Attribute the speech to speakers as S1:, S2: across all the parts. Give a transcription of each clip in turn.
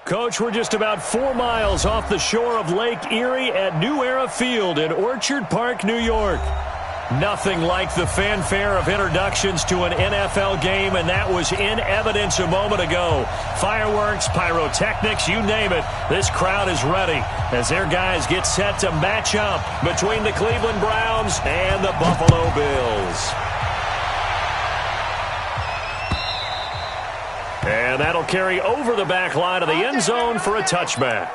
S1: Coach, we're just about 4 miles off the shore of Lake Erie at New Era Field in Orchard Park, New York. Nothing like the fanfare of introductions to an NFL game, and that was in evidence a moment ago. Fireworks, pyrotechnics, you name it. This crowd is ready as their guys get set to match up between the Cleveland Browns and the Buffalo Bills. And that'll carry over the back line of the end zone for a touchback.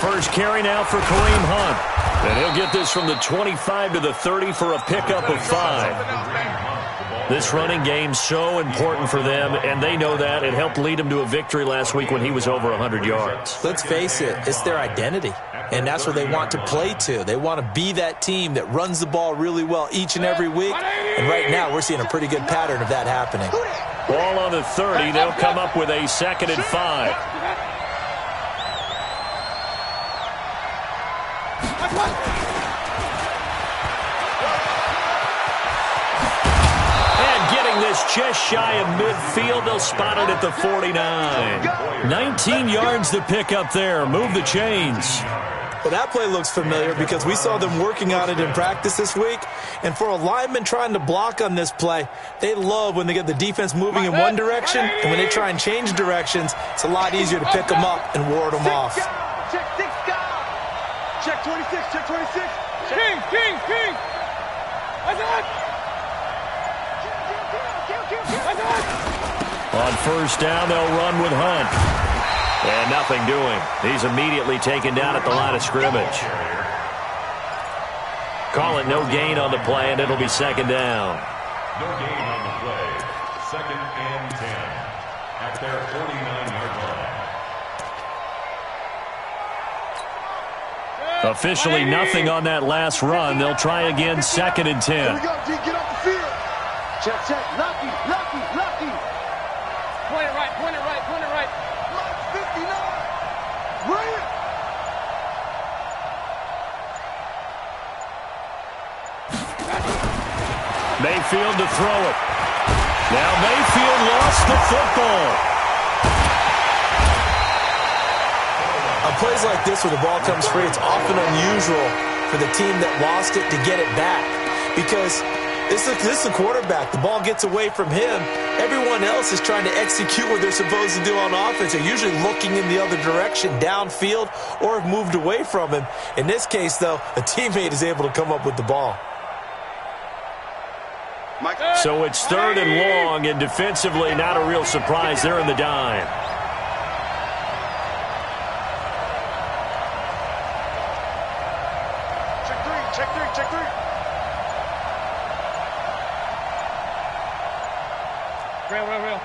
S1: First carry now for Kareem Hunt. And he'll get this from the 25 to the 30 for a pickup of 5. This running game's so important for them, and they know that. It helped lead them to a victory last week when he was over 100 yards.
S2: Let's face it, it's their identity, and that's what they want to play to. They want to be that team that runs the ball really well each and every week, and right now we're seeing a pretty good pattern of that happening.
S1: Ball on the 30. They'll come up with a 2nd and 5. And getting this just shy of midfield, they'll spot it at the 49. 19 yards to pick up there. Move the chains.
S2: Well, that play looks familiar because we saw them working on it in practice this week. And for a lineman trying to block on this play, they love when they get the defense moving in one direction, and when they try and change directions, it's a lot easier to pick them up and ward them off.
S3: Check 26, check 26. King. That's it.
S1: On first down, they'll run with Hunt. And nothing doing. He's immediately taken down at the line of scrimmage. Call it no gain on the play, and it'll be 2nd down.
S4: No gain on the play. 2nd and 10 at their 49-yard line.
S1: Officially nothing on that last run. They'll try again, 2nd and 10.
S3: Here we go, D. Get off the field. Check. Lucky. Point it right. Mark 59. Right.
S1: Mayfield to throw it. Now Mayfield lost the football.
S2: On plays like this where the ball comes free, it's often unusual for the team that lost it to get it back. Because this is the quarterback. The ball gets away from him. Everyone else is trying to execute what they're supposed to do on offense. They're usually looking in the other direction, downfield, or have moved away from him. In this case, though, a teammate is able to come up with the ball.
S1: So it's 3rd and long, and defensively not a real surprise. They're in the dime.
S3: Check three. Real.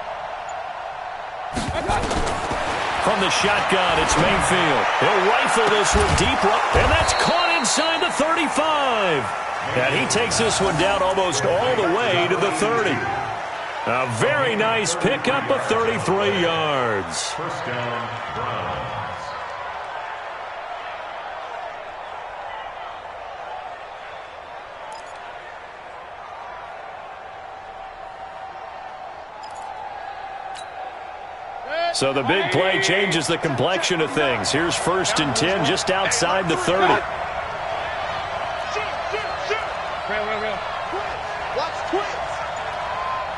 S1: From the shotgun, it's Mayfield. He'll rifle this one deep right, and that's caught inside the 35. And he takes this one down almost all the way to the 30. A very nice pickup of 33 yards.
S4: First down, Browns.
S1: So the big play changes the complexion of things. Here's 1st and 10 just outside the 30.
S3: Real. Watch twins.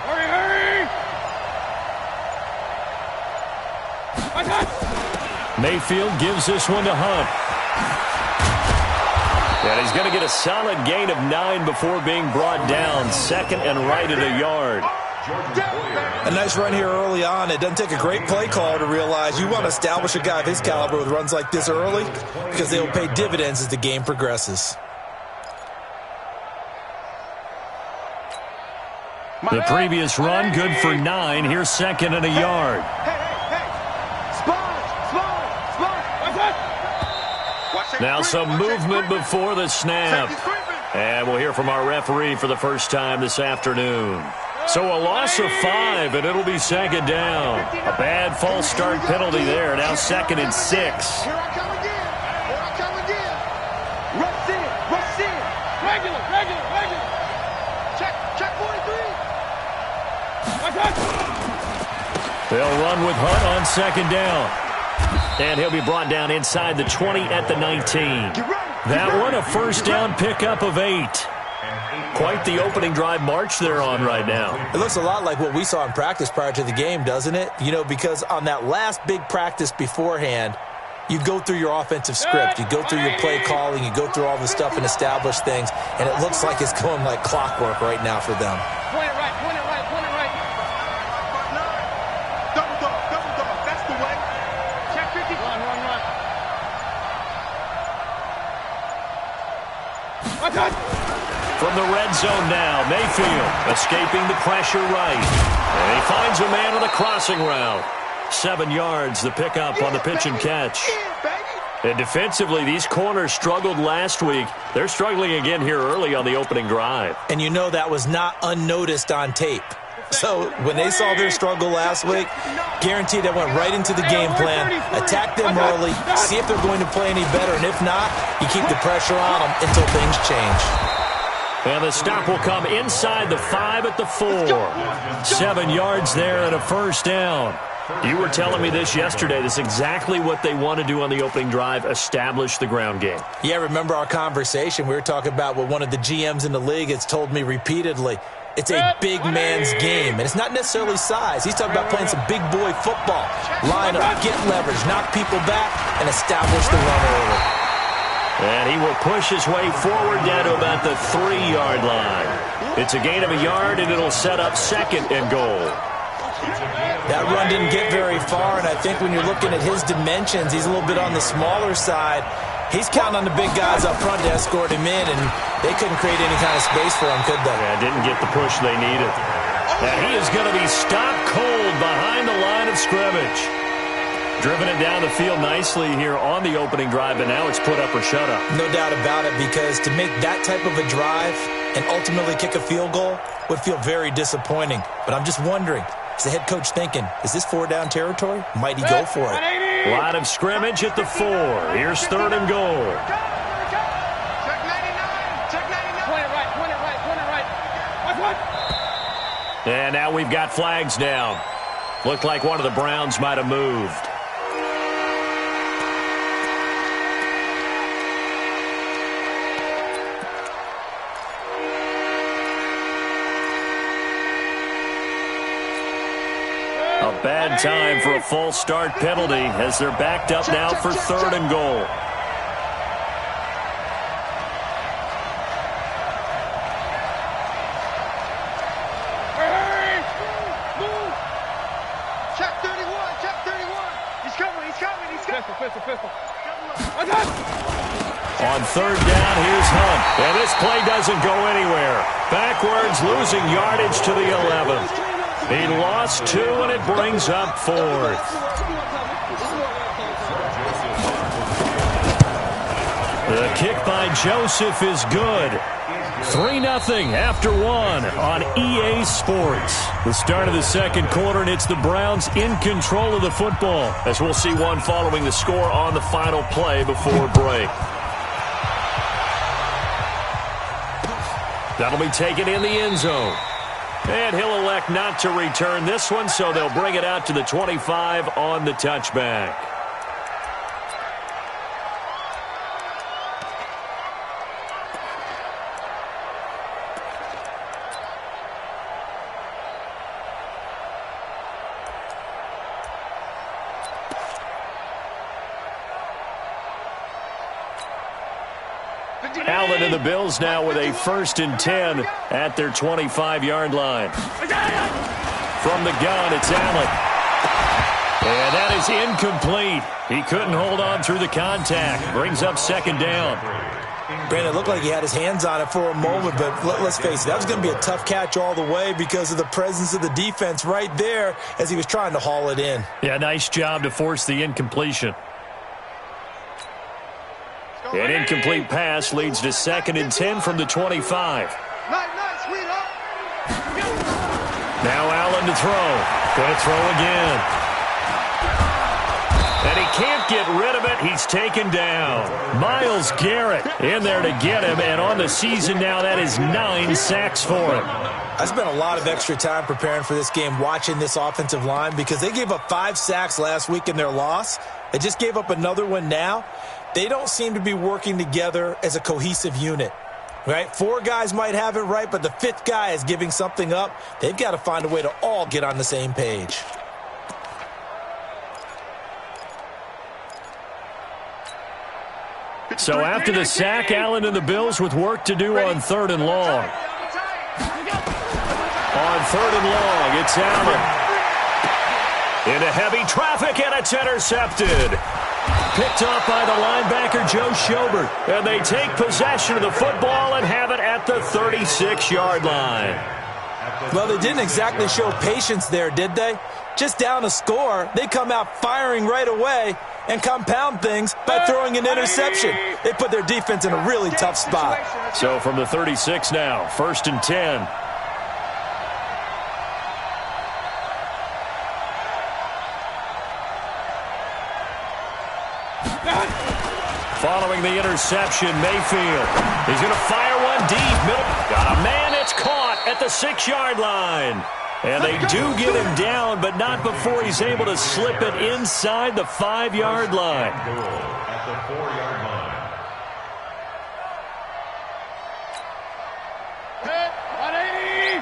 S3: Hurry.
S1: Mayfield gives this one to Hunt. And he's going to get a solid gain of 9 before being brought down. 2nd and right at a yard.
S2: A nice run here early on. It doesn't take a great play caller to realize you want to establish a guy of his caliber with runs like this early because they will pay dividends as the game progresses.
S1: The previous run, good for 9. Here's second and a yard. Now some movement before the snap. And we'll hear from our referee for the first time this afternoon. So a loss of 5, and it'll be second down. A bad false start penalty there. Now second and 6.
S3: Here I come again. Here I come again. Rush in. Rush in. Regular. Check 43.
S1: They'll run with Hunt on second down. And he'll be brought down inside the 20 at the 19. That one a first down pickup of 8. Quite the opening drive march they're on right now.
S2: It looks a lot like what we saw in practice prior to the game, doesn't it? You know, because on that last big practice beforehand, you go through your offensive script. You go through your play calling. You go through all the stuff and establish things. And it looks like it's going like clockwork right now for them.
S3: Point it right. Double dog. That's the way. Check 50. Run.
S1: From the red zone now, Mayfield escaping the pressure right. And he finds a man on the crossing route. 7 yards, the pickup on the pitch and catch. And defensively, these corners struggled last week. They're struggling again here early on the opening drive.
S2: And you know that was not unnoticed on tape. So when they saw their struggle last week, guaranteed that went right into the game plan. Attack them early, see if they're going to play any better. And if not, you keep the pressure on them until things change.
S1: And the stop will come inside the 5 at the 4. 7 yards there and a first down. You were telling me this yesterday. This is exactly what they want to do on the opening drive, establish the ground game.
S2: Yeah, remember our conversation? We were talking about what one of the GMs in the league has told me repeatedly. It's a big man's game, and it's not necessarily size. He's talking about playing some big boy football. Line up, get leverage, knock people back, and establish the run early.
S1: And he will push his way forward down to about the 3-yard line. It's a gain of a yard, and it'll set up second and goal.
S2: That run didn't get very far, and I think when you're looking at his dimensions, he's a little bit on the smaller side. He's counting on the big guys up front to escort him in, and they couldn't create any kind of space for him, could they?
S1: Yeah, didn't get the push they needed. And he is going to be stopped cold behind the line of scrimmage. Driven it down the field nicely here on the opening drive, and now it's put up or shut up.
S2: No doubt about it, because to make that type of a drive and ultimately kick a field goal would feel very disappointing. But I'm just wondering, is the head coach thinking, is this 4-down territory? Might he go for it?
S1: Line of scrimmage at the 4. Here's third and goal.
S3: Check 99. Point it right.
S1: And now we've got flags down. Looked like one of the Browns might have moved. A bad time for a false start penalty as they're backed up now for third and goal.
S3: Check 31. He's coming. Pistol.
S1: On third down, here's Hunt. And this play doesn't go anywhere. Backwards, losing yardage to the 11th. He lost 2, and it brings up 4th. The kick by Joseph is good. 3-0 after 1 on EA Sports. The start of the second quarter, and it's the Browns in control of the football, as we'll see one following the score on the final play before break. That'll be taken in the end zone. And he'll elect not to return this one, so they'll bring it out to the 25 on the touchback. Allen and the Bills now with a 1st and 10 at their 25-yard line. From the gun, it's Allen. And that is incomplete. He couldn't hold on through the contact. Brings up 2nd down.
S2: Brandon, it looked like he had his hands on it for a moment, but let's face it, that was going to be a tough catch all the way because of the presence of the defense right there as he was trying to haul it in.
S1: Yeah, nice job to force the incompletion. An incomplete pass leads to 2nd and 10 from the 25. Now Allen to throw. Going to throw again. And he can't get rid of it. He's taken down. Myles Garrett in there to get him. And on the season now, that is 9 sacks for him.
S2: I spent a lot of extra time preparing for this game watching this offensive line because they gave up 5 sacks last week in their loss. They just gave up another one now. They don't seem to be working together as a cohesive unit. Right? 4 guys might have it right, but the 5th guy is giving something up. They've got to find a way to all get on the same page.
S1: So after the sack, Allen and the Bills with work to do on 3rd and long. On 3rd and long, it's Allen. Into heavy traffic, and it's intercepted. Picked up by the linebacker, Joe Schobert. And they take possession of the football and have it at the 36-yard line.
S2: Well, they didn't exactly show patience there, did they? Just down a score, they come out firing right away and compound things by throwing an interception. They put their defense in a really tough spot.
S1: So from the 36 now, 1st and 10. Following the interception, Mayfield. He's going to fire one deep. Middle. Got a man. It's caught at the 6-yard line. And they do get him down, but not before he's able to slip it inside the 5-yard line.
S4: At the 4-yard line.
S3: Hit, 180.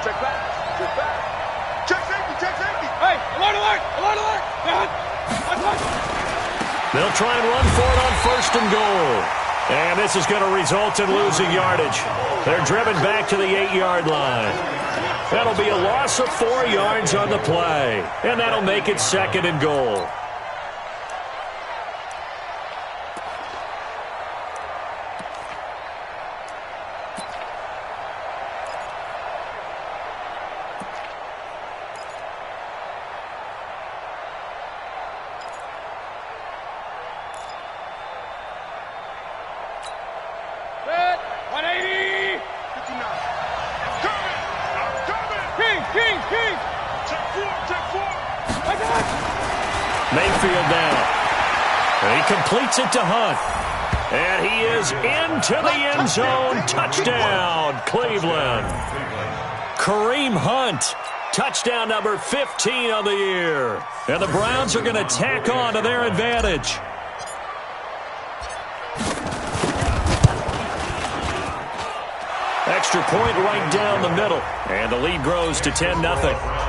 S3: Check back. Check back. Check safety. Check safety. Hey, alert, alert, alert, alert.
S1: They'll try and run for it on 1st and goal. And this is going to result in losing yardage. They're driven back to the 8-yard line. That'll be a loss of 4 yards on the play. And that'll make it 2nd and goal. Mayfield now. And he completes it to Hunt. And he is into the end zone. Touchdown, Cleveland. Kareem Hunt. Touchdown number 15 on the year. And the Browns are going to tack on to their advantage. Extra point right down the middle. And the lead grows to 10-0.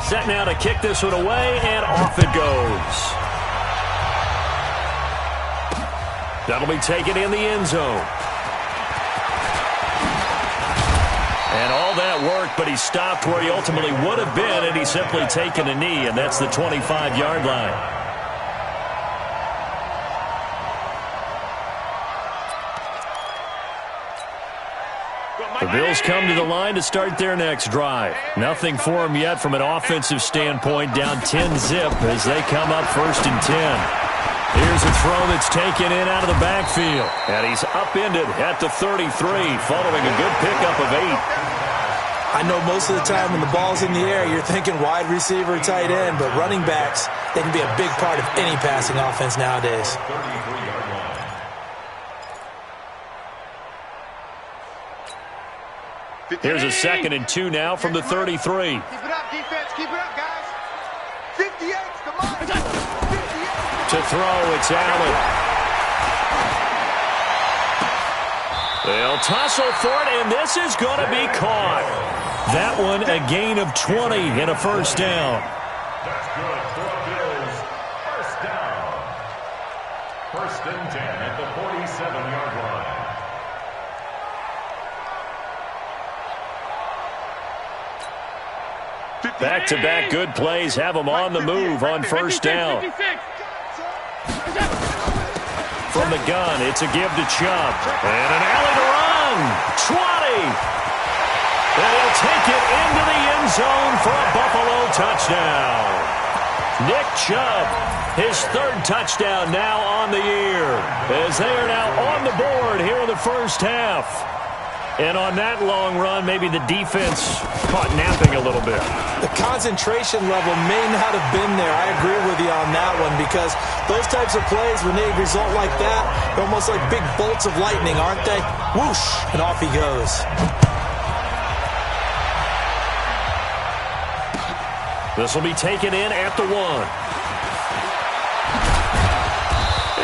S1: Set now to kick this one away, and off it goes. That'll be taken in the end zone. And all that work, but he stopped where he ultimately would have been, and he's simply taken a knee, and that's the 25-yard line. The Bills come to the line to start their next drive. Nothing for them yet from an offensive standpoint, down 10-zip as they come up 1st and 10. Here's a throw that's taken in out of the backfield. And he's upended at the 33 following a good pickup of 8.
S2: I know most of the time when the ball's in the air, you're thinking wide receiver, tight end, but running backs, they can be a big part of any passing offense nowadays.
S1: Here's a 2nd and 2 now from the 33.
S3: Keep it up, defense. Keep it up, guys. 58, come on. 58.
S1: To throw, it's Allen. They'll tussle for it, and this is going to be caught. That one a gain of 20 and a first down.
S4: That's good for the Bills. First down. First and 10 at the 47-yard line.
S1: Back-to-back good plays have them on the move on first down. From the gun, it's a give to Chubb. And an alley to run. 20. And he'll take it into the end zone for a Buffalo touchdown. Nick Chubb, his third touchdown now on the year, as they are now on the board here in the first half. And on that long run, maybe the defense caught napping a little bit.
S2: The concentration level may not have been there. I agree with you on that one, because those types of plays, when they result like that, they're almost like big bolts of lightning, aren't they? Whoosh, and off he goes.
S1: This will be taken in at the 1.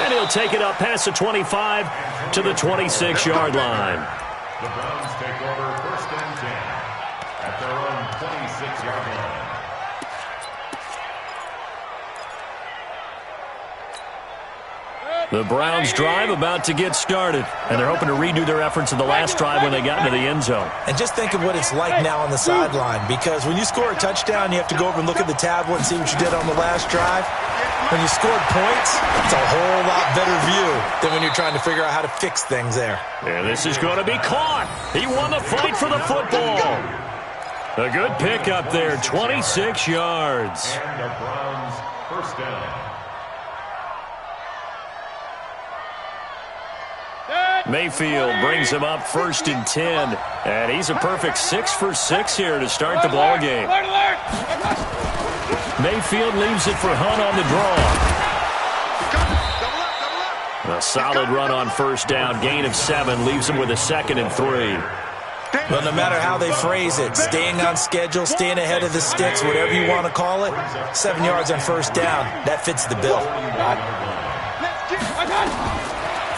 S1: And he'll take it up past the 25 to the 26-yard line.
S4: The Browns take over first and 10 at their own 26-yard line.
S1: The Browns drive about to get started, and they're hoping to redo their efforts in the last drive when they got into the end zone.
S2: And just think of what it's like now on the sideline, because when you score a touchdown, you have to go over and look at the tablet and see what you did on the last drive. When you scored points, it's a whole lot better view than when you're trying to figure out how to fix things there.
S1: And this is going to be caught. He won the fight for the football. A good pick up there, 26 yards.
S4: And the Browns first down.
S1: Mayfield brings him up first and 10. And he's a perfect 6 for 6 here to start the ball game. Mayfield leaves it for Hunt on the draw. A solid run on first down. Gain of 7 leaves him with a 2nd and 3.
S2: Well, no matter how they phrase it, staying on schedule, staying ahead of the sticks, whatever you want to call it, 7 yards on first down, that fits the bill.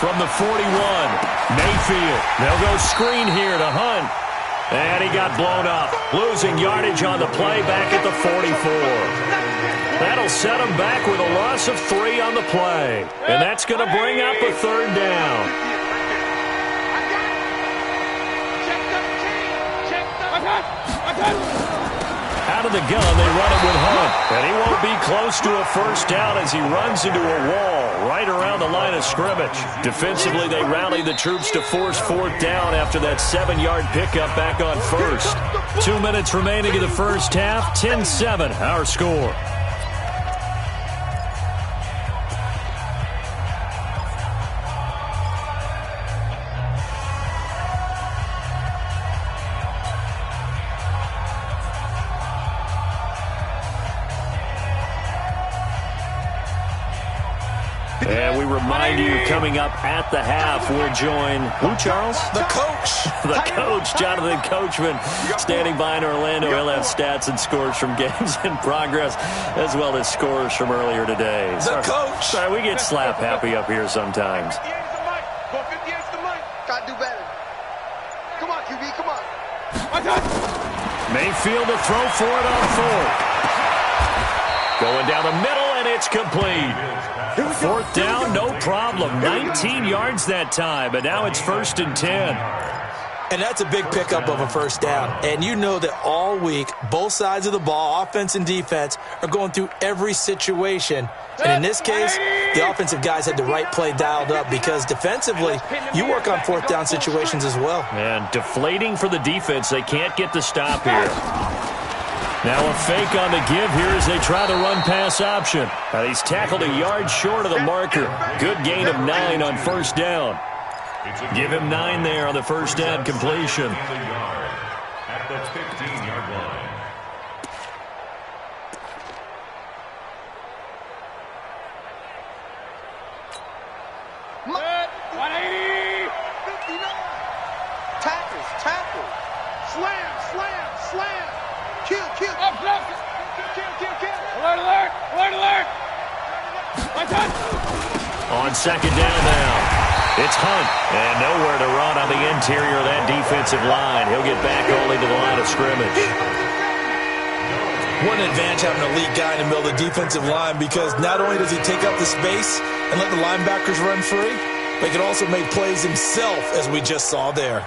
S1: From the 41, Mayfield. They'll go screen here to Hunt. And he got blown up, losing yardage on the play back at the 44. That'll set him back with a loss of 3 on the play. And that's going to bring up a third down. Out of the gun, they run it with Hunt. And he won't be close to a first down as he runs into a wall right around the line of scrimmage. Defensively, they rally the troops to force fourth down after that 7-yard pickup back on first. 2 minutes remaining in the first half, 10-7, our score. And we remind you, coming up at the half, we'll join who, Charles?
S2: The coach.
S1: The coach, Jonathan Coachman, standing by in Orlando. He'll have stats and scores from games in progress, as well as scores from earlier today.
S2: The coach.
S1: Sorry, we get slap happy up here sometimes.
S3: Gotta do better. Come on, QB, come on.
S1: Mayfield to throw for it on 4. Going down the middle, and it's complete. Fourth down, no problem. 19 yards that time, but now it's first and 10.
S2: And that's a big pickup of a first down. And you know that all week, both sides of the ball, offense and defense, are going through every situation. And in this case, the offensive guys had the right play dialed up, because defensively, you work on fourth down situations as well.
S1: And deflating for the defense. They can't get the stop here. Now a fake on the give here as they try the run-pass option. Now he's tackled a yard short of the marker. Good gain of 9 on first down. Give him 9 there on the first down completion.
S4: At the 15-yard line.
S3: Tackle. Slam. Kill. Alert.
S1: On second down now, it's Hunt. And nowhere to run on the interior of that defensive line. He'll get back only to the line of scrimmage.
S2: What an advantage having an elite guy in the middle of the defensive line, because not only does he take up the space and let the linebackers run free, but he can also make plays himself, as we just saw there.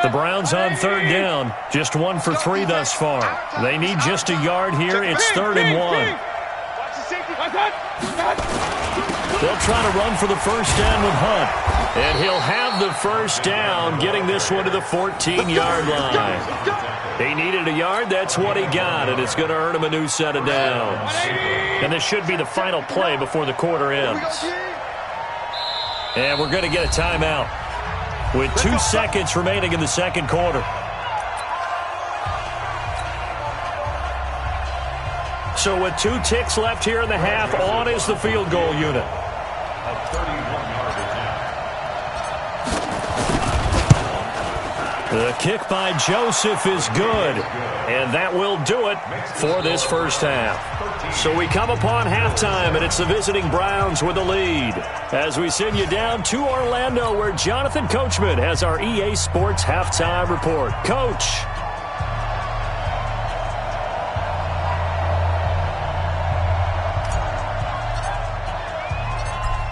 S1: The Browns on third down. Just 1 for 3 thus far. They need just a yard here. It's 3rd and 1. They'll try to run for the first down with Hunt. And he'll have the first down, getting this one to the 14-yard line. He needed a yard. That's what he got, and it's going to earn him a new set of downs. And this should be the final play before the quarter ends. And we're going to get a timeout with 2 seconds remaining in the second quarter. So with 2 ticks left here in the half, on is the field goal unit.
S4: A 31-yard attempt.
S1: The kick by Joseph is good, and that will do it for this first half. So we come upon halftime, and it's the visiting Browns with the lead. As we send you down to Orlando, where Jonathan Coachman has our EA Sports halftime report. Coach.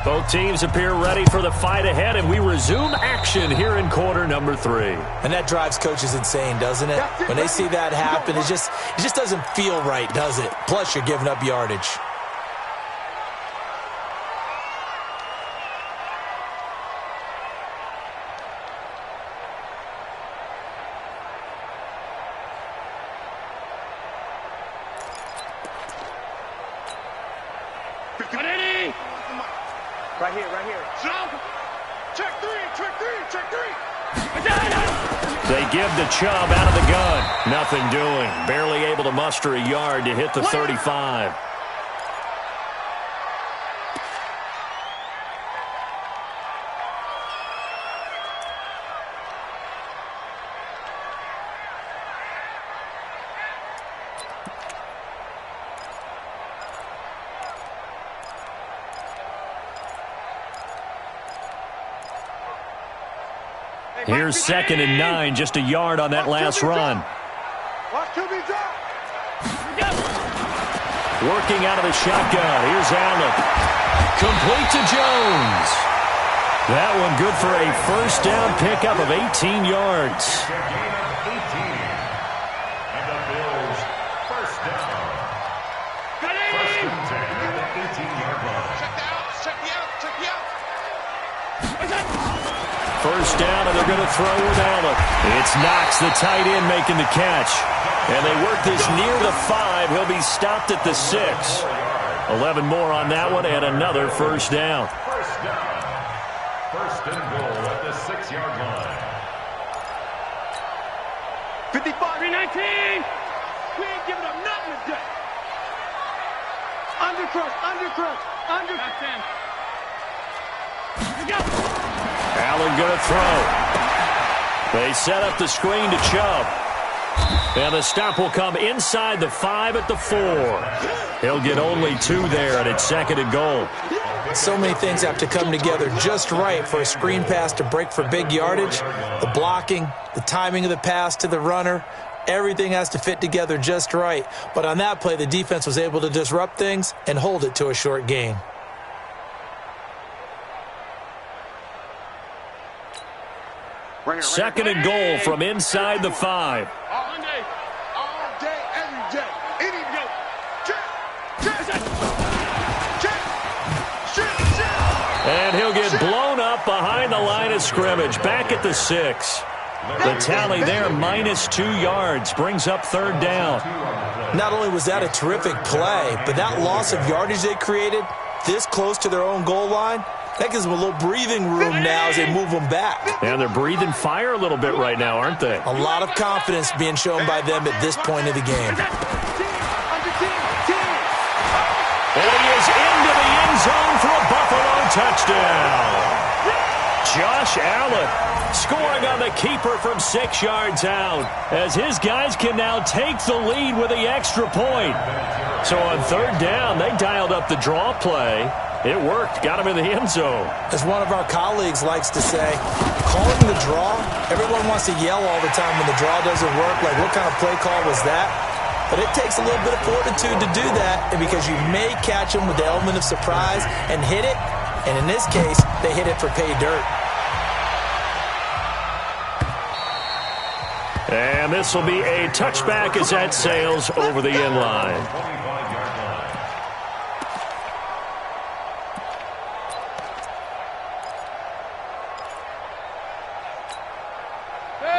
S1: Both teams appear ready for the fight ahead, and we resume action here in quarter number 3.
S2: And that drives coaches insane, doesn't it? When they see that happen, it just doesn't feel right, does it? Plus, you're giving up yardage.
S3: Right here. Check three.
S1: They give the Chubb out of the gun. Nothing doing. Barely able to muster a yard to hit the 35. Here's 2nd and 9, just a yard on that last run. Working out of the shotgun. Here's Allen. Complete to Jones. That one good for a first down pickup of 18 yards.
S4: A gain of 18. And the Bills first down. First and 10 at the 18-yard line.
S3: Check me out.
S1: First down, and they're going to throw with Allen. It's Knox, the tight end, making the catch. And they work this near the 5. He'll be stopped at the 6. 11 more on that one, and another first down.
S4: First down. First and goal at the 6-yard line.
S3: 55, 319. We ain't giving up nothing today. Under crush.
S1: Allen going to throw. They set up the screen to Chubb. And the stop will come inside the 5 at the 4. He'll get only 2 there, and it's 2nd and goal.
S2: So many things have to come together just right for a screen pass to break for big yardage. The blocking, the timing of the pass to the runner, everything has to fit together just right. But on that play, the defense was able to disrupt things and hold it to a short gain.
S1: Second and goal from inside the 5.
S3: All day, every day. Any go.
S1: And he'll get blown up behind the line of scrimmage. Back at the 6. The tally there, -2 yards, brings up 3rd down.
S2: Not only was that a terrific play, but that loss of yardage they created this close to their own goal line, that gives them a little breathing room now as they move them back.
S1: And they're breathing fire a little bit right now, aren't they?
S2: A lot of confidence being shown by them at this point of the game.
S1: And he is into the end zone for a Buffalo touchdown. Josh Allen scoring on the keeper from 6 yards out, as his guys can now take the lead with the extra point. So on 3rd down, they dialed up the draw play, It worked. Got him in the end zone.
S2: As one of our colleagues likes to say, calling the draw, everyone wants to yell all the time when the draw doesn't work. Like, what kind of play call was that? But it takes a little bit of fortitude to do that, and because you may catch them with the element of surprise and hit it, and in this case, they hit it for pay dirt.
S1: And this will be a touchback as that sails over the end line.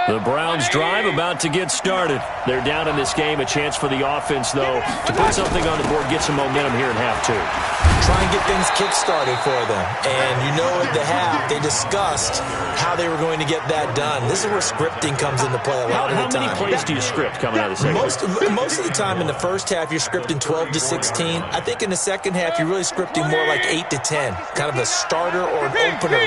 S1: The Browns drive about to get started. They're down in this game. A chance for the offense, though, to put something on the board, get some momentum here in half two.
S2: Try and get things kick-started for them. And you know at the half, they discussed how they were going to get that done. This is where scripting comes into play a lot of the time.
S1: How many plays do you script coming out of the second?
S2: Most of the time in the first half, you're scripting 12 to 16. I think in the second half, you're really scripting more like 8 to 10. Kind of a starter or an opener,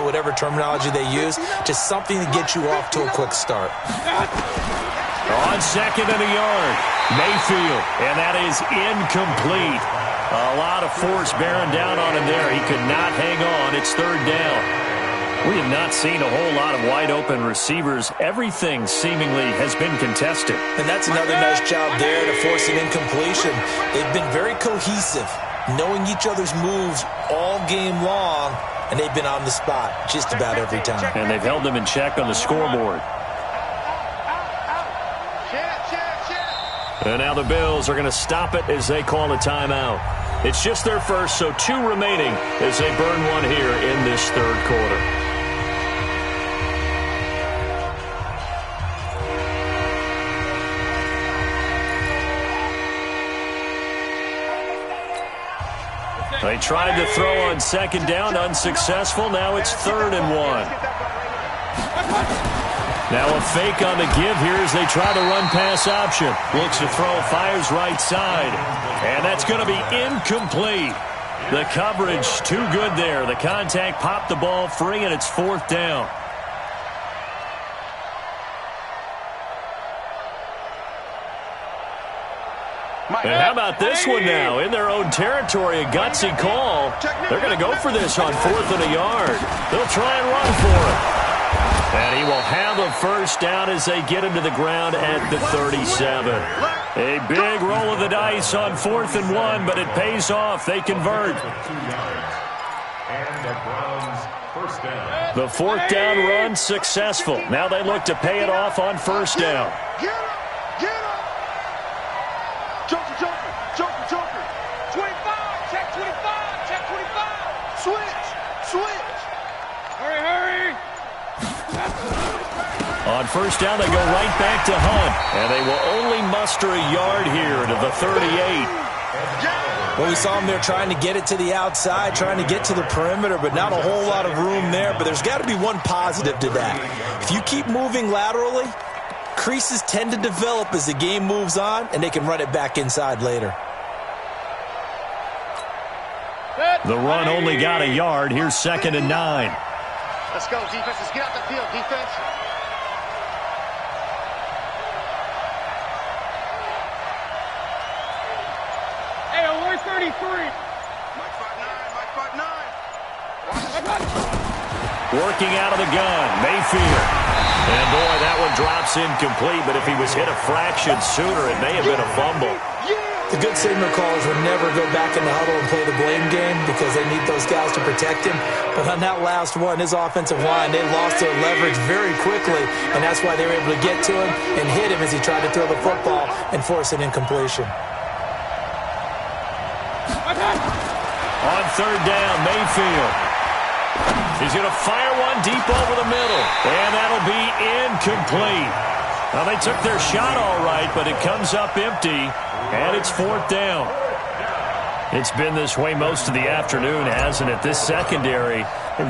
S2: whatever terminology they use. Just something to get you off to a quick start.
S1: On second and a yard, Mayfield, and that is incomplete. A lot of force bearing down on him there. He could not hang on. It's third down. We have not seen a whole lot of wide-open receivers. Everything seemingly has been contested.
S2: And that's another nice job there to force an incompletion. They've been very cohesive, knowing each other's moves all game long, and they've been on the spot just about every time.
S1: And they've held them in check on the scoreboard. And now the Bills are going to stop it as they call a timeout. It's just their first, so 2 remaining as they burn one here in this third quarter. They tried to throw on second down, unsuccessful. Now it's 3rd and 1. Now a fake on the give here as they try the run-pass option. Looks to throw, fires right side. And that's going to be incomplete. The coverage too good there. The contact popped the ball free, and it's 4th down. And how about this one now? In their own territory, a gutsy call. They're going to go for this on 4th and a yard. They'll try and run for it. And he will have a first down as they get him to the ground at the 37. A big roll of the dice on 4th and 1, but it pays off. They convert. The 4th down run successful. Now they look to pay it off on 1st down.
S3: Get him! Get him! Joker! 25! Check 25! Check 25! Switch! Hurry!
S1: On 1st down, they go right back to Hunt. And they will only muster a yard here to the 38.
S2: Well, we saw them there trying to get it to the outside, trying to get to the perimeter, but not a whole lot of room there. But there's got to be one positive to that. If you keep moving laterally, creases tend to develop as the game moves on, and they can run it back inside later.
S1: The run only got a yard. Here's 2nd and 9.
S3: Let's go, defense. Let's get out the field, defense. Hey, where's 33? Mike 5'9".
S1: Working out of the gun, Mayfield. And boy, that one drops incomplete, but if he was hit a fraction sooner, it may have been a fumble.
S2: The good signal callers would never go back in the huddle and play the blame game because they need those guys to protect him. But on that last one, his offensive line, they lost their leverage very quickly, and that's why they were able to get to him and hit him as he tried to throw the football and force an incompletion.
S1: On 3rd down, Mayfield. He's going to fire one deep over the middle, and that'll be incomplete. Now, they took their shot all right, but it comes up empty, and it's 4th down. It's been this way most of the afternoon, hasn't it? This secondary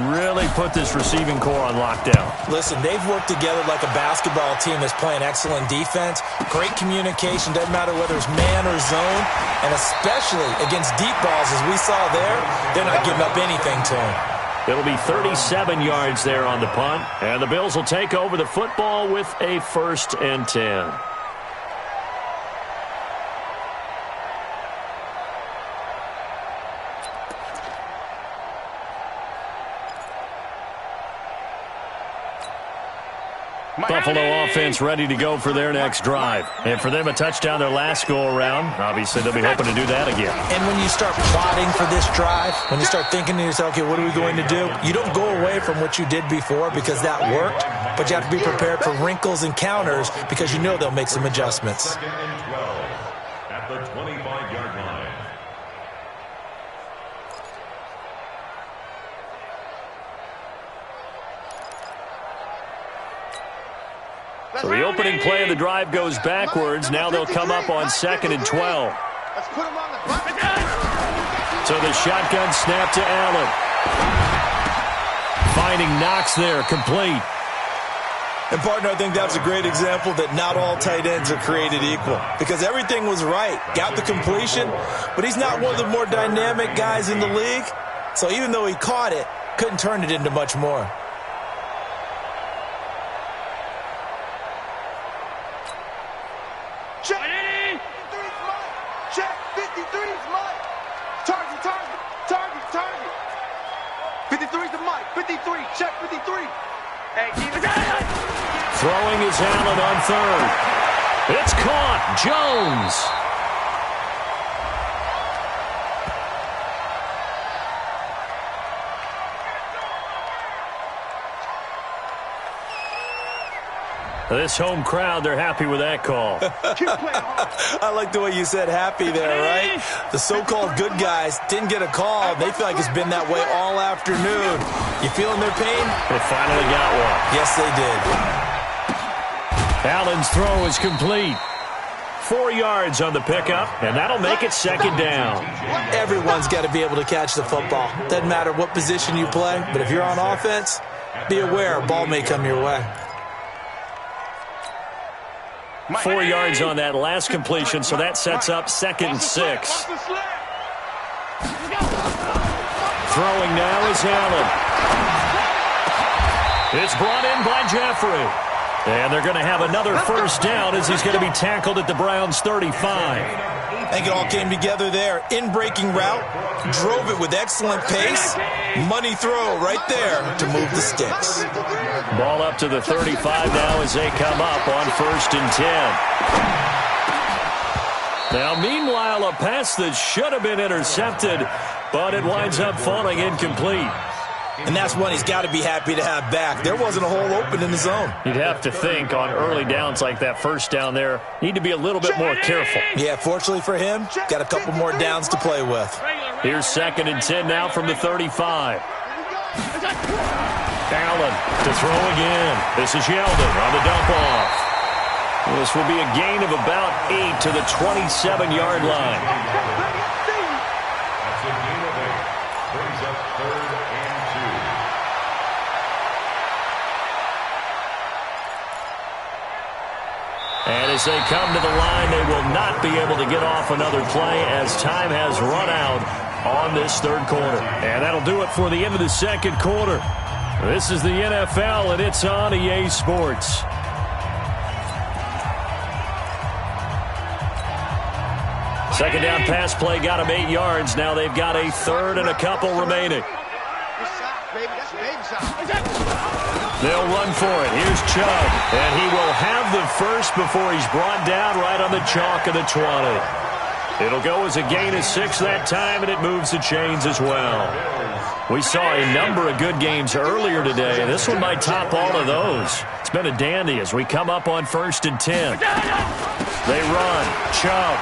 S1: really put this receiving core on lockdown.
S2: Listen, they've worked together like a basketball team that's playing excellent defense. Great communication, doesn't matter whether it's man or zone, and especially against deep balls, as we saw there, they're not giving up anything to them.
S1: It'll be 37 yards there on the punt, and the Bills will take over the football with a 1st and 10. Buffalo offense ready to go for their next drive. And for them, a touchdown their last go-around. Obviously, they'll be hoping to do that again.
S2: And when you start plotting for this drive, when you start thinking to yourself, okay, what are we going to do? You don't go away from what you did before because that worked, but you have to be prepared for wrinkles and counters because you know they'll make some adjustments.
S4: 2nd and 12 at the 25-yard line.
S1: So the opening play of the drive goes backwards. Now they'll come up on 2nd and 12. So the shotgun snap to Allen. Finding Knox there, complete.
S2: And, partner, I think that's a great example that not all tight ends are created equal because everything was right. Got the completion, but he's not one of the more dynamic guys in the league. So even though he caught it, couldn't turn it into much more.
S3: Check, 53's Mike. Target. 53's the Mike. 53, check 53. Hey,
S1: Throwing is Allen on 3rd. It's caught. Jones. This home crowd, they're happy with that call.
S2: I like the way you said happy there, right? The so-called good guys didn't get a call. They feel like it's been that way all afternoon. You feeling their pain?
S1: They finally got one.
S2: Yes, they did.
S1: Allen's throw is complete. 4 yards on the pickup, and that'll make it 2nd down.
S2: Everyone's got to be able to catch the football. Doesn't matter what position you play, but if you're on offense, be aware a ball may come your way.
S1: 4 yards on that last completion, so that sets up 2nd and 6. Throwing now is Allen. It's brought in by Jeffrey. And they're going to have another first down as he's going to be tackled at the Browns' 35.
S2: I think it all came together there. In-breaking route, drove it with excellent pace. Money throw right there to move the sticks.
S1: Ball up to the 35 now as they come up on 1st and 10. Now, meanwhile, a pass that should have been intercepted, but it winds up falling incomplete.
S2: And that's one he's got to be happy to have back. There wasn't a hole open in the zone.
S1: You'd have to think on early downs like that first down there, need to be a little bit more careful.
S2: Yeah, fortunately for him, got a couple more downs to play with.
S1: Here's 2nd and 10 now from the 35. Allen to throw again. This is Yeldon on the dump off. This will be a gain of about 8 to the 27-yard line.
S4: That's a gain of 8. Brings up 3rd and 2.
S1: And as they come to the line, they will not be able to get off another play as time has run out on this 3rd quarter. And that'll do it for the end of the 2nd quarter. This is the NFL, and it's on EA Sports. Second down pass play got him 8 yards. Now they've got a 3rd and a couple remaining. They'll run for it. Here's Chubb, and he will have the first before he's brought down right on the chalk of the 20. It'll go as a gain of 6 that time, and it moves the chains as well. We saw a number of good games earlier today, and this one might top all of those. It's been a dandy as we come up on 1st and 10. They run. Chubb.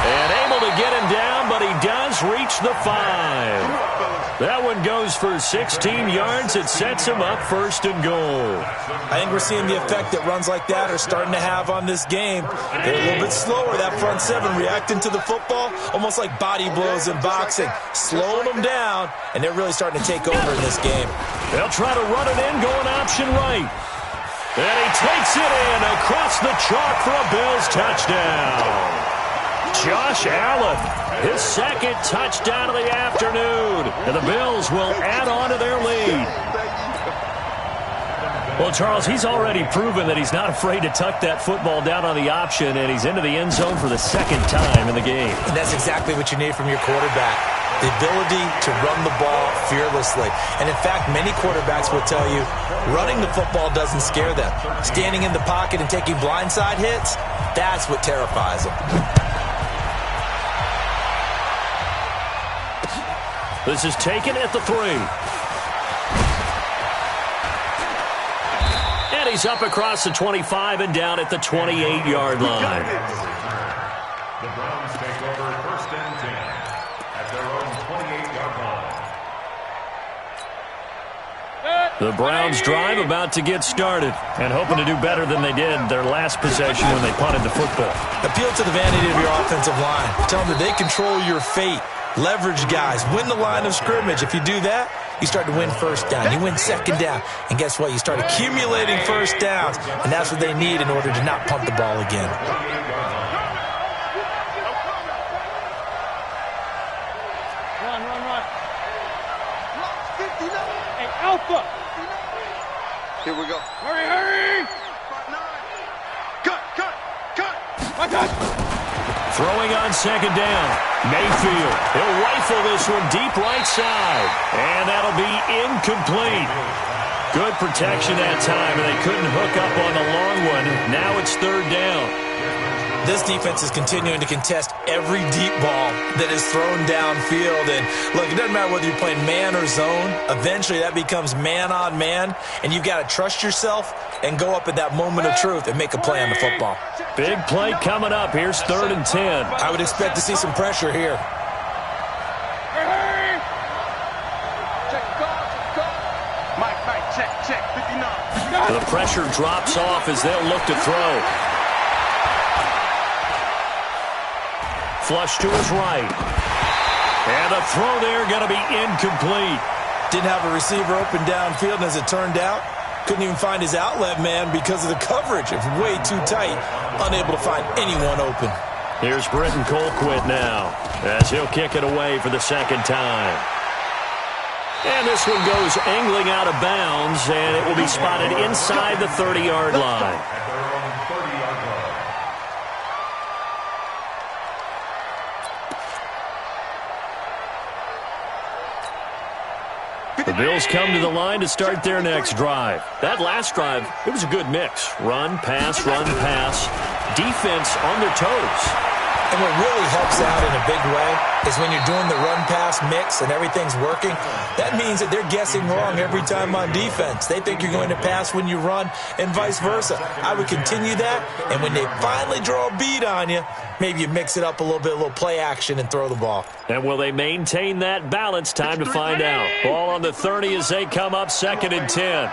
S1: And able to get him down, but he does reach the 5. That one goes for 16 yards. It sets him up 1st and goal.
S2: I think we're seeing the effect that runs like that are starting to have on this game. They're a little bit slower, that front 7, reacting to the football, almost like body blows in boxing, slowing them down, and they're really starting to take over in this game.
S1: They'll try to run it in, going option right. And he takes it in across the chalk for a Bills touchdown. Josh Allen, his 2nd touchdown of the afternoon. And the Bills will add on to their lead. Well, Charles, he's already proven that he's not afraid to tuck that football down on the option, and he's into the end zone for the 2nd time in the game.
S2: And that's exactly what you need from your quarterback. the ability to run the ball fearlessly. And in fact, many quarterbacks will tell you running the football doesn't scare them. Standing in the pocket and taking blindside hits, that's what terrifies them.
S1: This is taken at the 3. And he's up across the 25 and down at the 28-yard line.
S4: The Browns take over 1st and 10 at their own 28-yard line.
S1: The Browns drive about to get started and hoping to do better than they did their last possession when they punted the football.
S2: Appeal to the vanity of your offensive line. Tell them that they control your fate. Leverage guys. Win the line of scrimmage. If you do that, you start to win first down. You win second down. And guess what? You start accumulating first downs. And that's what they need in order to not punt the ball again.
S3: Run. Hey, Alpha. Here we go. Hurry. Cut. My God.
S1: Throwing on second down. Mayfield. He'll rifle this one deep right side. And that'll be incomplete. Good protection that time, and they couldn't hook up on the long one. Now it's 3rd down.
S2: This defense is continuing to contest every deep ball that is thrown downfield. And look, it doesn't matter whether you're playing man or zone. Eventually that becomes man on man, and you've got to trust yourself and go up at that moment of truth and make a play on the football.
S1: Big play coming up. Here's 3rd and 10.
S2: I would expect to see some pressure here.
S3: Check. 59.
S1: The pressure drops off as they'll look to throw. Flush to his right. And the throw there going to be incomplete.
S2: Didn't have a receiver open downfield, and as it turned out, couldn't even find his outlet man because of the coverage. It's way too tight, unable to find anyone open.
S1: Here's Britton Colquitt now as he'll kick it away for the 2nd time. And this one goes angling out of bounds, and it will be spotted inside the 30-yard line. The Bills come to the line to start their next drive. That last drive, it was a good mix. Run, pass, defense on their toes.
S2: And what really helps out in a big way is when you're doing the run-pass mix and everything's working, that means that they're guessing wrong every time on defense. They think you're going to pass when you run and vice versa. I would continue that, and when they finally draw a beat on you, maybe you mix it up a little bit, a little play action, and throw the ball.
S1: And will they maintain that balance? Time to find out. Ball on the 30 as they come up 2nd and 10.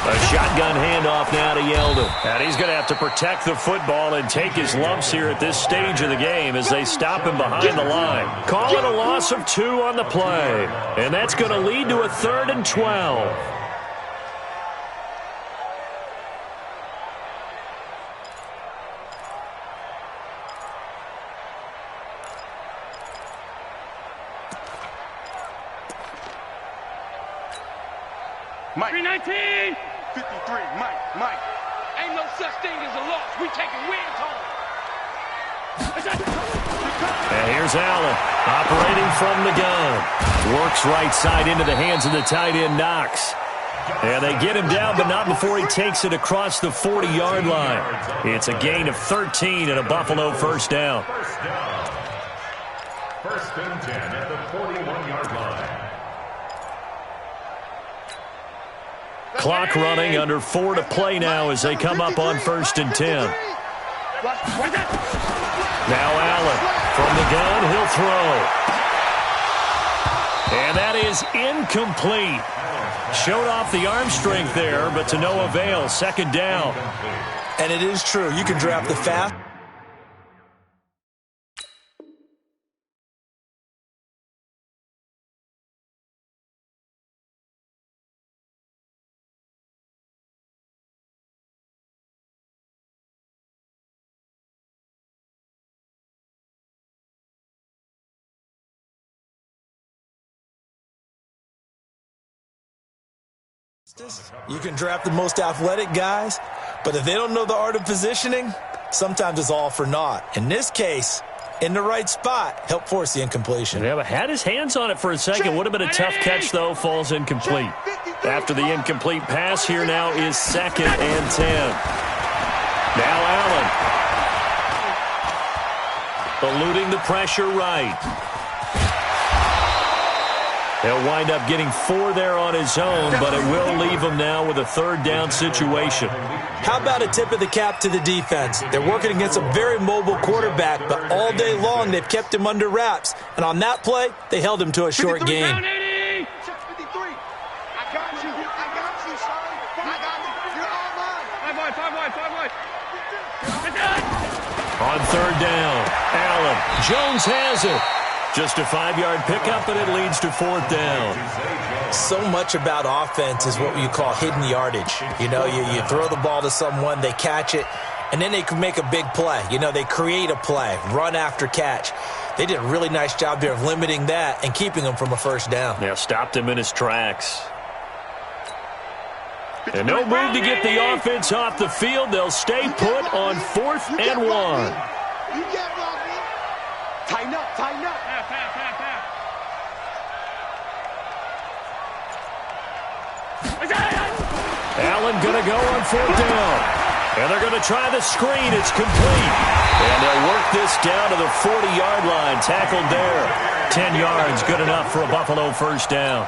S1: A shotgun handoff now to Yeldon. And he's going to have to protect the football and take his lumps here at this stage of the game as they stop him behind the line. Call it a loss of 2 on the play. And that's going to lead to a 3rd and 12.
S3: Mike. 319. 53. Mike. Ain't no such thing as a loss. We taking wins home.
S1: And here's Allen operating from the gun. Works right side into the hands of the tight end Knox. And they get him down, but not before he takes it across the 40-yard line. It's a gain of 13 and a Buffalo 1st down.
S4: 1st and 10 at the 41-yard line.
S1: Clock running, under 4 to play now as they come up on 1st and 10. Now Allen from the gun, he'll throw. And that is incomplete. Showed off the arm strength there, but to no avail. 2nd down.
S2: And it is true. You can draft the fast. You can draft the most athletic guys, but if they don't know the art of positioning, sometimes it's all for naught. In this case, in the right spot, helped force the incompletion.
S1: Yeah, but had his hands on it for a second. Would have been a tough catch, though. Falls incomplete. After the incomplete pass, here now is 2nd and 10. Now Allen. Eluding the pressure right. He'll wind up getting 4 there on his own, but it will leave him now with a 3rd down situation.
S2: How about a tip of the cap to the defense? They're working against a very mobile quarterback, but all day long they've kept him under wraps. And on that play, they held him to a short game.
S1: On 3rd down, Allen. Jones has it. Just a 5-yard pickup, and it leads to 4th down.
S2: So much about offense is what you call hidden yardage. You know, you throw the ball to someone, they catch it, and then they can make a big play. You know, they create a play, run after catch. They did a really nice job there of limiting that and keeping him from a 1st down.
S1: Yeah, stopped him in his tracks. And no move to get the offense off the field. They'll stay put on 4th and 1.
S3: Tighten up, tighten up.
S1: Allen going to go on 4th down. And they're going to try the screen. It's complete. And they'll work this down to the 40-yard line. Tackled there. 10 yards, good enough for a Buffalo 1st down.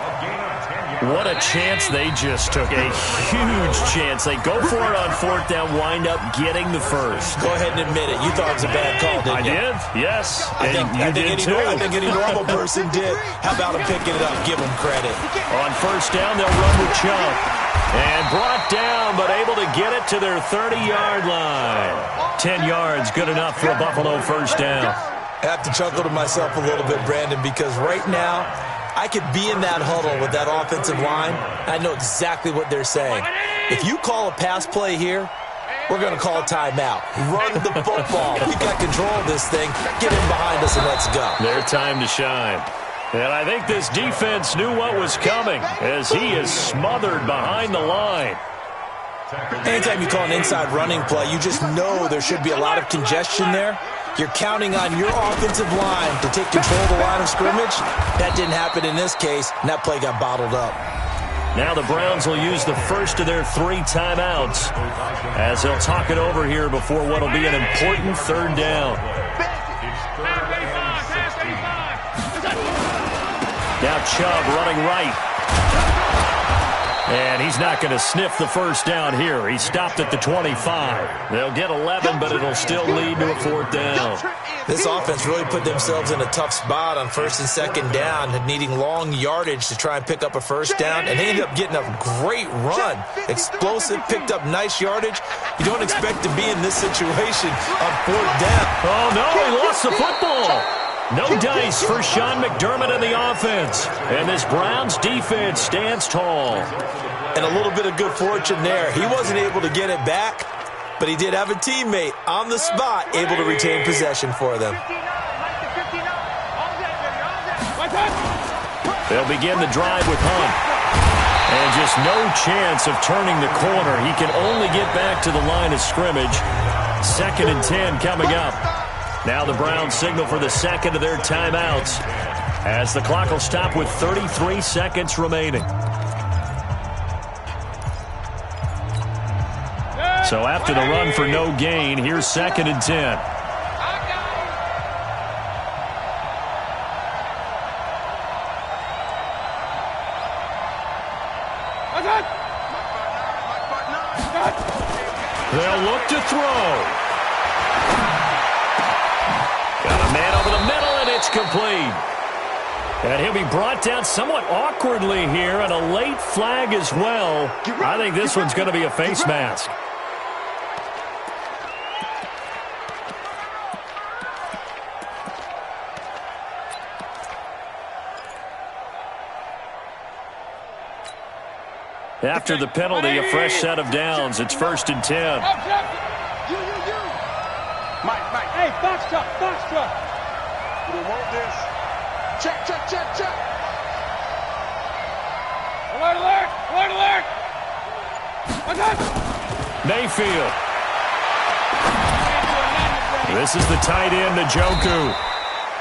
S1: What a chance they just took. A huge chance. They go for it on 4th down, wind up getting the 1st.
S2: Go ahead and admit it. You thought it was a bad call, didn't you?
S1: I did, yes.
S2: I think any normal person did. How about him picking it up? Give him credit.
S1: On 1st down, they'll run with Chubb. And brought down, but able to get it to their 30-yard line. 10 yards, good enough for a Buffalo 1st down.
S2: I have to chuckle to myself a little bit, Brandon, because right now, I could be in that huddle with that offensive line. I know exactly what they're saying. If you call a pass play here, we're going to call a timeout. Run the football. We got control of this thing. Get in behind us and let's go.
S1: Their time to shine. And I think this defense knew what was coming as he is smothered behind the line.
S2: Anytime you call an inside running play, you just know there should be a lot of congestion there. You're counting on your offensive line to take control of the line of scrimmage. That didn't happen in this case, and that play got bottled up.
S1: Now the Browns will use the first of their 3 timeouts as they'll talk it over here before what will be an important 3rd down. Now Chubb running right. And he's not going to sniff the 1st down here. He stopped at the 25. They'll get 11, but it'll still lead to a 4th down.
S2: This offense really put themselves in a tough spot on 1st and 2nd down, needing long yardage to try and pick up a 1st down, and they ended up getting a great run. Explosive, picked up nice yardage. You don't expect to be in this situation on 4th down.
S1: Oh, no, he lost the football. No dice for Sean McDermott and the offense. And this Browns defense stands tall.
S2: And a little bit of good fortune there. He wasn't able to get it back, but he did have a teammate on the spot able to retain possession for them.
S1: They'll begin the drive with Hunt. And just no chance of turning the corner. He can only get back to the line of scrimmage. 2nd and 10 coming up. Now the Browns signal for the 2nd of their timeouts as the clock will stop with 33 seconds remaining. So after the run for no gain, here's 2nd and 10. They'll look to throw. Got a man over the middle, and it's complete. And he'll be brought down somewhat awkwardly here, and a late flag as well. I think this one's going to be a face mask. After the penalty, a fresh set of downs. It's 1st and 10.
S3: Mike, hey, box truck. You don't want this. Check. Alert.
S1: Mayfield. This is the tight end, Njoku.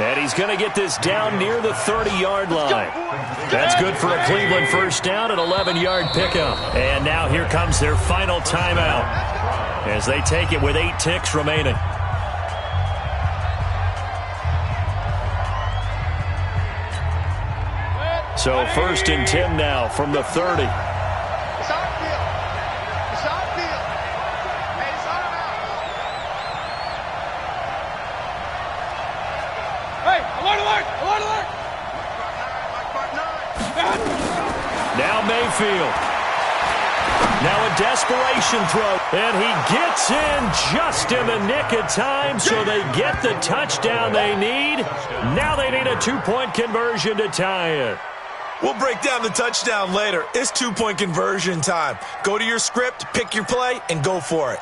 S1: And he's going to get this down near the 30-yard line. That's good for a Cleveland first down, an 11-yard pickup. And now here comes their final timeout as they take it with 8 ticks remaining. So 1st and 10 now from the 30. Now Mayfield. Now a desperation throw. And he gets in just in the nick of time, so they get the touchdown they need. Now they need a 2-point conversion to tie it.
S2: We'll break down the touchdown later. It's 2-point conversion time. Go to your script, pick your play, and go for it.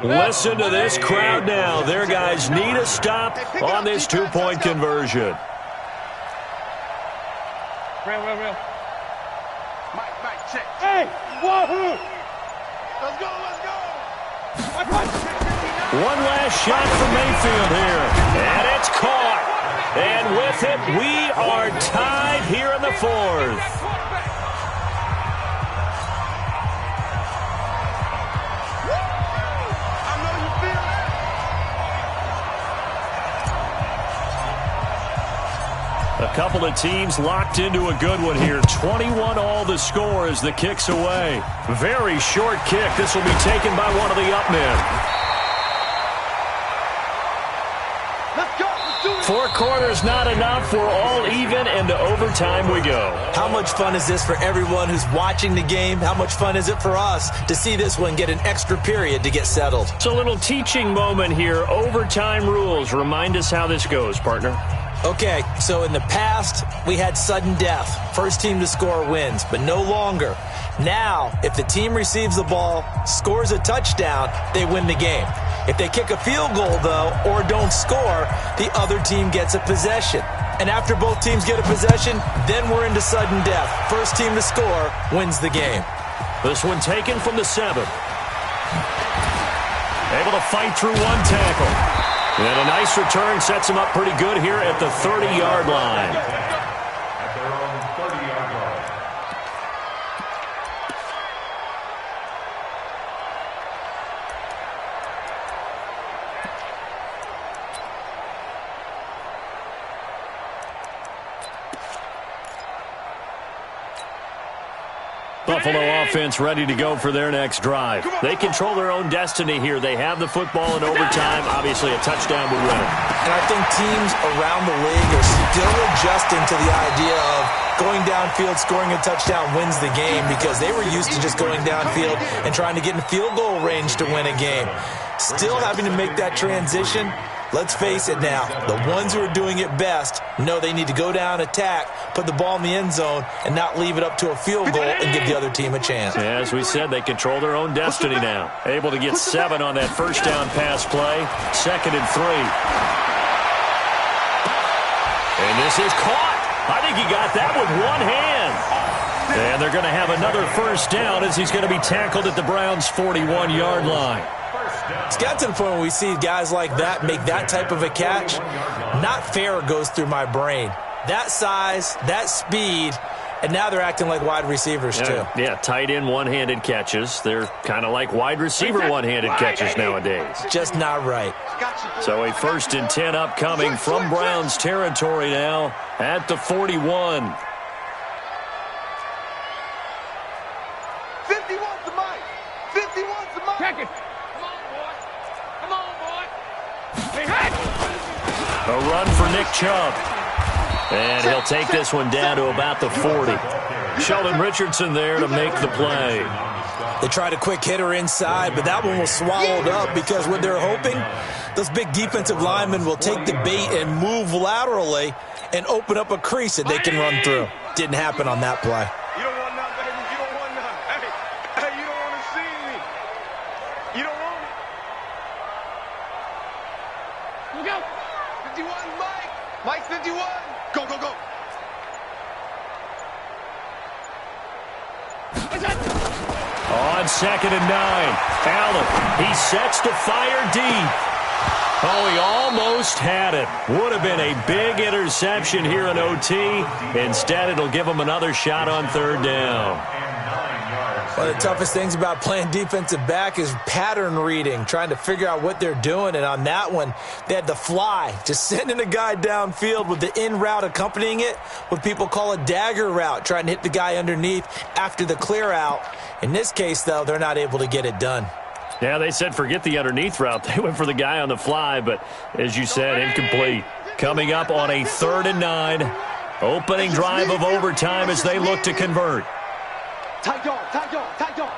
S1: Listen to this crowd now. Their guys need a stop on this 2-point conversion.
S3: Real. Mike, check. Hey, wahoo! Let's go.
S1: One last shot from Mayfield here. And it's caught. And with it, we are tied here in the 4th. A couple of teams locked into a good one here. 21 all the score as the kick's away. Very short kick. This will be taken by one of the up men.
S3: Let's go. Let's do it.
S1: 4 quarters not enough. We're all even, and to overtime we go.
S2: How much fun is this for everyone who's watching the game? How much fun is it for us to see this one get an extra period to get settled?
S1: It's a little teaching moment here. Overtime rules. Remind us how this goes, partner.
S2: Okay, so in the past, we had sudden death. First team to score wins, but no longer. Now, if the team receives the ball, scores a touchdown, they win the game. If they kick a field goal, though, or don't score, the other team gets a possession. And after both teams get a possession, then we're into sudden death. First team to score wins the game.
S1: This one taken from the 7. Able to fight through one tackle. And a nice return sets him up pretty good here at the 30-yard line.
S4: At their own 30-yard line.
S1: Buffalo offense ready to go for their next drive. They control their own destiny here. They have the football in overtime. Obviously, a touchdown would win it.
S2: And I think teams around the league are still adjusting to the idea of going downfield, scoring a touchdown wins the game, because they were used to just going downfield and trying to get in field goal range to win a game. Still having to make that transition. Let's face it now, the ones who are doing it best know they need to go down, attack, put the ball in the end zone, and not leave it up to a field goal and give the other team a chance.
S1: As we said, they control their own destiny now. Able to get 7 on that first down pass play. 2nd and 3. And this is caught. I think he got that with one hand. And they're going to have another first down as he's going to be tackled at the Browns' 41-yard line.
S2: It's got to the point where we see guys like that make that type of a catch. Not fair goes through my brain. That size, that speed, and now they're acting like wide receivers too.
S1: Yeah, tight end one-handed catches. They're kind of like wide receiver one-handed catches nowadays.
S2: Just not right.
S1: So a 1st and 10 upcoming from Browns territory now at the 41.
S3: 51's the mic. 51's the mic. Check it. Come on, boy. Hey, hey.
S1: A run for Nick Chubb. And he'll take this one down to about the 40. Sheldon Richardson there to make the play.
S2: They tried a quick hitter inside, but that one was swallowed up because what they're hoping, those big defensive linemen will take the bait and move laterally and open up a crease that they can run through. Didn't happen on that play.
S3: You don't want none, baby. You don't want none. Hey, you don't want to see me. You don't want it. Look out. 51, Mike. Mike 51. Go, go, go.
S1: on 2nd and 9. Allen, he sets to fire deep. Oh, he almost had it. Would have been a big interception here in OT. Instead, it'll give him another shot on 3rd down.
S2: One of the toughest things about playing defensive back is pattern reading, trying to figure out what they're doing. And on that one, they had the fly, just sending a guy downfield with the in route accompanying it, what people call a dagger route, trying to hit the guy underneath after the clear out. In this case, though, they're not able to get it done.
S1: Yeah, they said forget the underneath route. They went for the guy on the fly, but as you said, incomplete. Coming up on a 3rd and 9. Opening drive of overtime as they look to convert.
S3: Tight yard, tight yard, tight yard.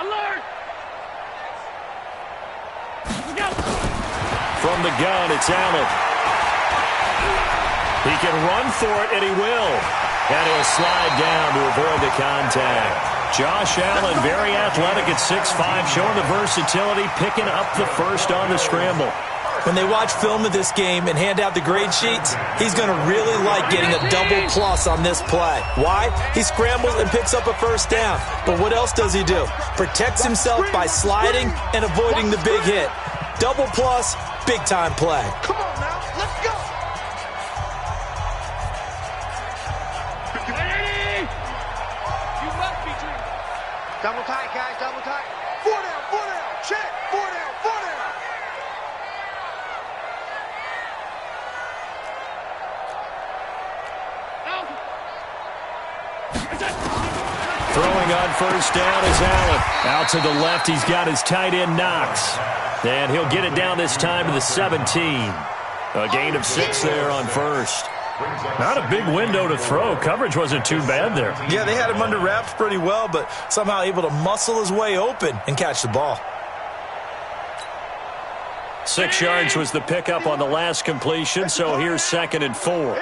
S3: Alert! Go!
S1: From the gun, it's Allen. He can run for it, and he will. And he'll slide down to avoid the contact. Josh Allen, very athletic at 6'5", showing the versatility, picking up the first on the scramble.
S2: When they watch film of this game and hand out the grade sheets, he's going to really like getting a double plus on this play. Why? He scrambles and picks up a first down. But what else does he do? Protects himself by sliding and avoiding the big hit. Double plus, big-time play.
S3: Come on now, let's go! You must be dreaming. Double tight, guys, double tight. 4 down, check, 4 down, 4 down.
S1: Throwing on first down is Allen. Out to the left, he's got his tight end Knox. And he'll get it down this time to the 17. A gain of 6 there on first. Not a big window to throw. Coverage wasn't too bad there.
S2: Yeah, they had him under wraps pretty well, but somehow able to muscle his way open and catch the ball.
S1: 6 yards was the pickup on the last completion, so here's 2nd and 4.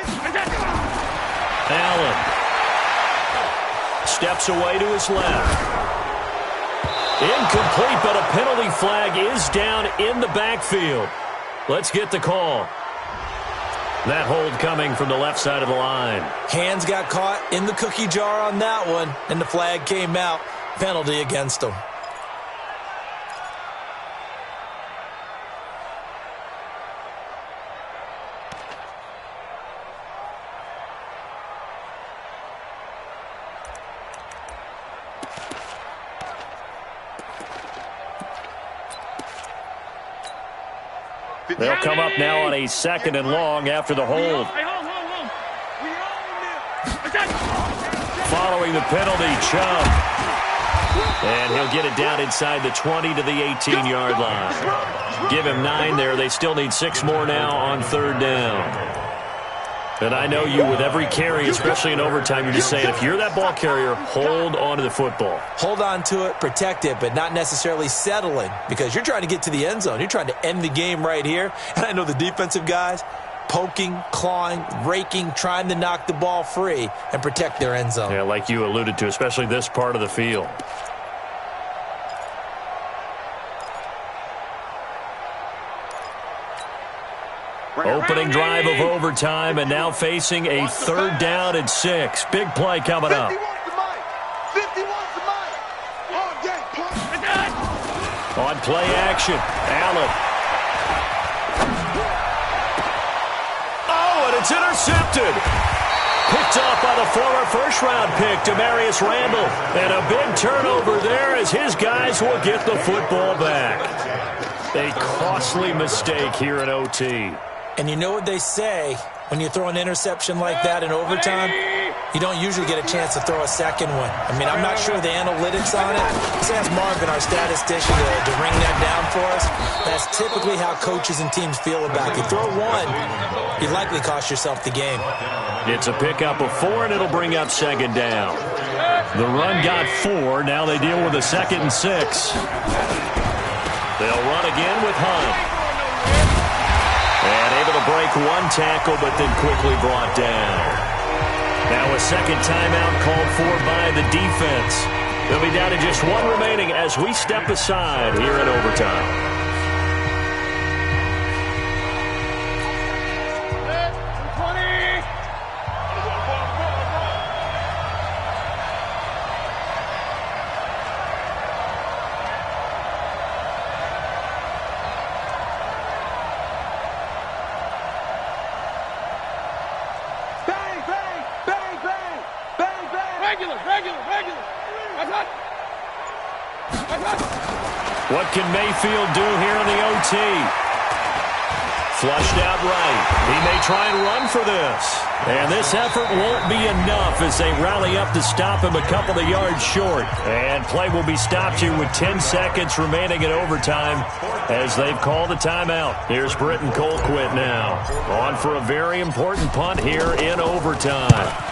S1: Allen steps away to his left. Incomplete, but a penalty flag is down in the backfield. Let's get the call. That hold coming from the left side of the line.
S2: Hands got caught in the cookie jar on that one, and the flag came out. Penalty against him.
S1: They'll come up now on a 2nd and long after the hold. Following the penalty, Chubb. And he'll get it down inside the 20 to the 18-yard line. Give him 9 there. They still need 6 more now on 3rd down. And I know you, with every carry, especially in overtime, you're just saying, if you're that ball carrier, hold on to the football.
S2: Hold on to it, protect it, but not necessarily settling, because you're trying to get to the end zone. You're trying to end the game right here. And I know the defensive guys poking, clawing, raking, trying to knock the ball free and protect their end zone.
S1: Yeah, like you alluded to, especially this part of the field. Opening drive of overtime, and now facing a 3rd down and 6. Big play coming up.
S3: 50 wants the mic.
S1: On play action, Allen. Oh, and it's intercepted. Picked off by the former first-round pick, Demarius Randall. And a big turnover there as his guys will get the football back. A costly mistake here in OT.
S2: And you know what they say, when you throw an interception like that in overtime, you don't usually get a chance to throw a second one. I mean, I'm not sure the analytics on it. Let's ask Marvin, our statistician, to ring that down for us. That's typically how coaches and teams feel about it. You throw one, you likely cost yourself the game.
S1: It's a pickup of 4, and it'll bring up 2nd down. The run got 4. Now they deal with a 2nd and 6. They'll run again with Hunt. And able to break one tackle, but then quickly brought down. Now a 2nd timeout called for by the defense. They'll be down to just 1 remaining as we step aside here in overtime.
S3: Regular.
S1: What can Mayfield do here in the OT? Flushed out right. He may try and run for this. And this effort won't be enough as they rally up to stop him a couple of yards short. And play will be stopped here with 10 seconds remaining in overtime as they've called a timeout. Here's Britton Colquitt now. On for a very important punt here in overtime.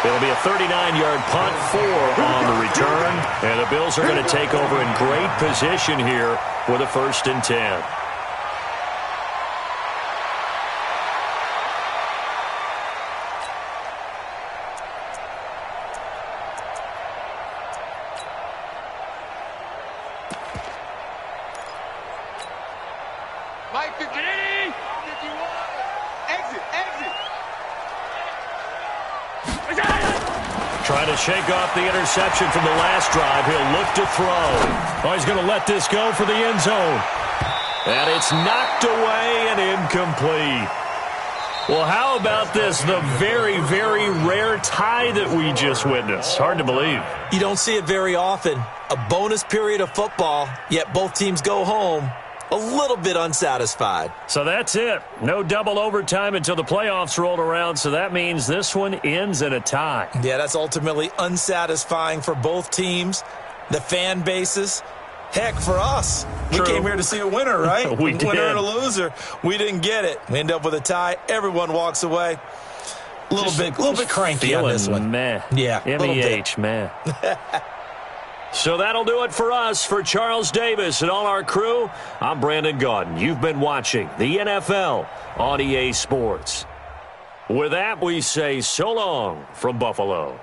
S1: It'll be a 39-yard punt, 4 on the return. And the Bills are going to take over in great position here with a 1st and 10.
S3: Mike 50, 51. Exit.
S1: Trying to shake off the interception from the last drive. He'll look to throw. Oh, he's going to let this go for the end zone. And it's knocked away and incomplete. Well, how about this? The very, very rare tie that we just witnessed. Hard to believe.
S2: You don't see it very often. A bonus period of football, yet both teams go home a little bit unsatisfied.
S1: So that's it. No double overtime until the playoffs rolled around, so that means this one ends in a tie.
S2: Yeah, that's ultimately unsatisfying for both teams, the fan bases. Heck, for us.
S1: True.
S2: We came here to see a winner, right?
S1: We did.
S2: Winner and a loser. We didn't get it. We end up with a tie. Everyone walks away. A little bit cranky on this one.
S1: Meh.
S2: Yeah,
S1: MEH, meh. So that'll do it for us. For Charles Davis and all our crew, I'm Brandon Gaudin. You've been watching the NFL on EA Sports. With that, we say so long from Buffalo.